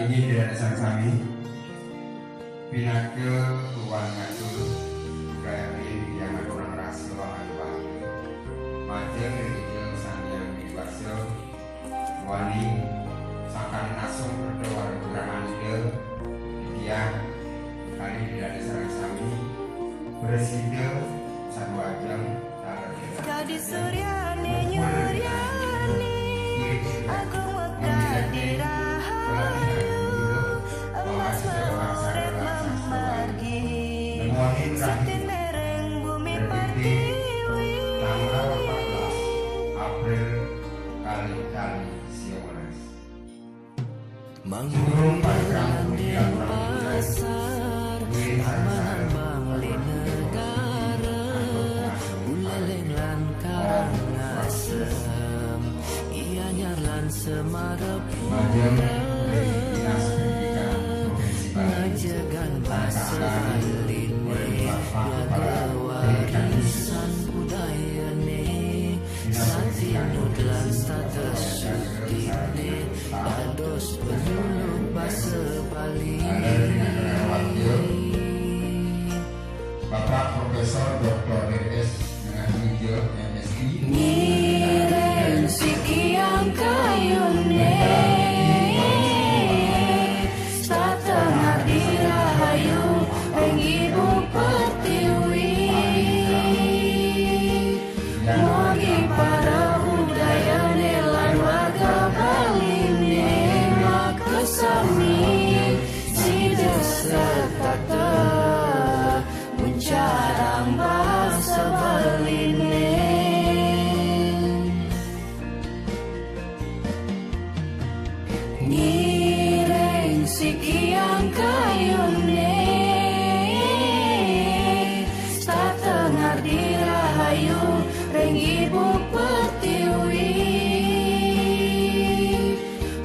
inggih dirasa sami pinake tuan ngatur kaya yang kurang rahasia wangan majeng itu sangyang diwasa wani sakan nasung berdoa kurang ande dia kali dirasa sami bersida sarwajeng Kadi suryane nyuryane aku mekadi rahayu emas merep memargi satin lereng bumi partiwi tanggal 14 April kali-kali siones Mangun dan pasar amanan bangli negara buleleng lan karangasem ia nyarlan semarepura ngajegan paseline jaga warisan budayane satinut lan status sutine dados penyuluh basa Bali. Bapak Profesor Dr. R.S. dengan hijau MSI ngiring sikiang kayune satengah dirahayu ing ibu pertiwi mogi para budayane lan warga Baline makesami sida serta mencarang bahasa Baline ngiring sikiang kayune satengah dirahayu ring ibu pertiwi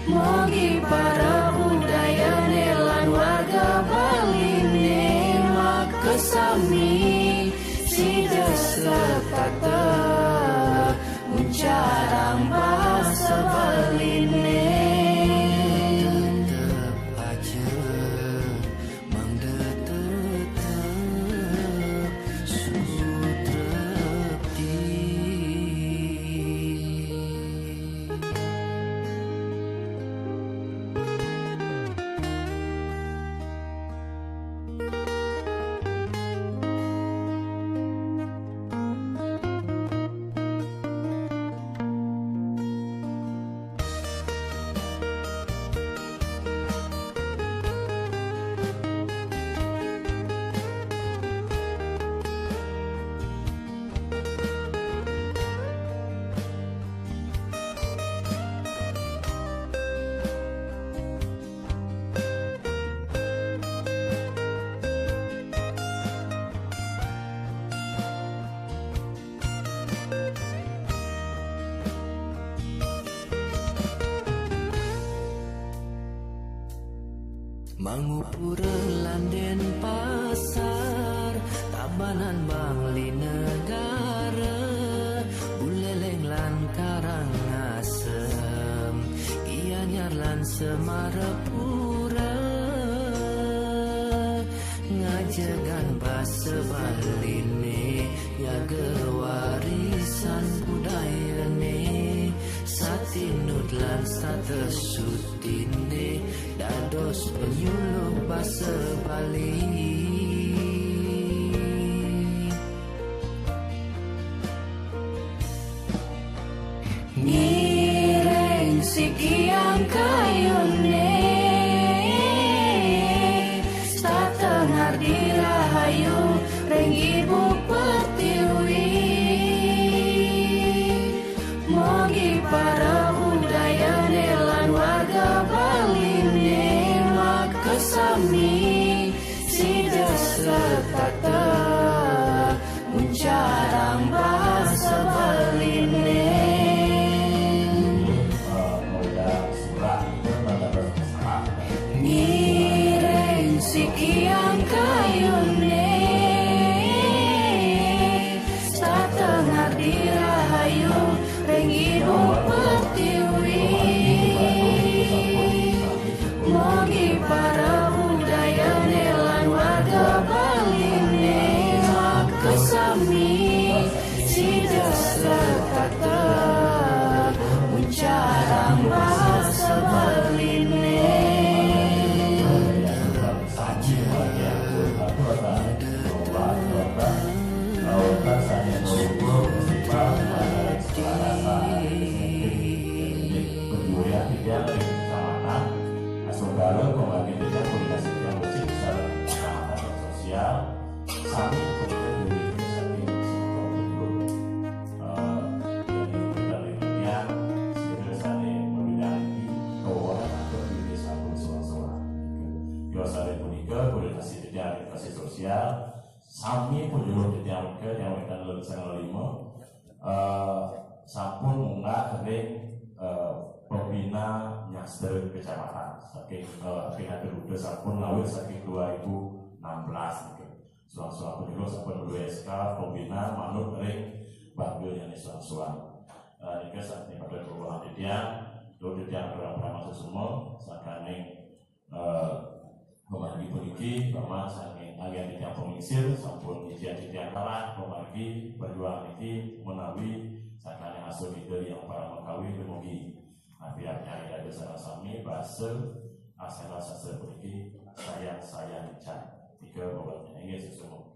mogi para budayane lan warga Baline makesami sida serta mencarang bahasa Baline Mangupura landen pasar tabanan bangli negara buleleng lan karangasem ia nyarlan semarepura ngajegan basa Baline jaga warisan budayane satinut lan status sutine dados penyuluh basa Bali. ngiring sikiang kayune satengah dirahayu ring ibu pertiwi mogi para budayane lan warga Baline makesami sida serta mencarang bahasa Baline ngiring sikiang kayune satengah dirahayu ring ibu pertiwi mogi pembagian data koordinasi yang bersih secara kecamatan dan sosial sami kemudian diberikan saking dari bagian sebenarnya pembinaan di keuangan atau di desa pun soal-soal biasanya punika koordinasi data edukasi sosial sami penjuru data yang akan lebih sangat lima sampun munggah kering pembina nyaster kecamatan saking ada udah sampun lawir saking 2016 gitu. Soal-soal penjuru sampun dua SK pembina manut kering bagel yang soal-soal. Jika saat ini pada perubahan didian, do didian berapa masuk semua saking memagi poliki, bahwa saking agen didian pengisir sampun didian kalah memagi berjuang ini menawi sakane hasil ide yang para mengkawi demogi biar nyari ada salah sami bahasa asal sastra politik saya dicat tiga obatnya ini sesuatu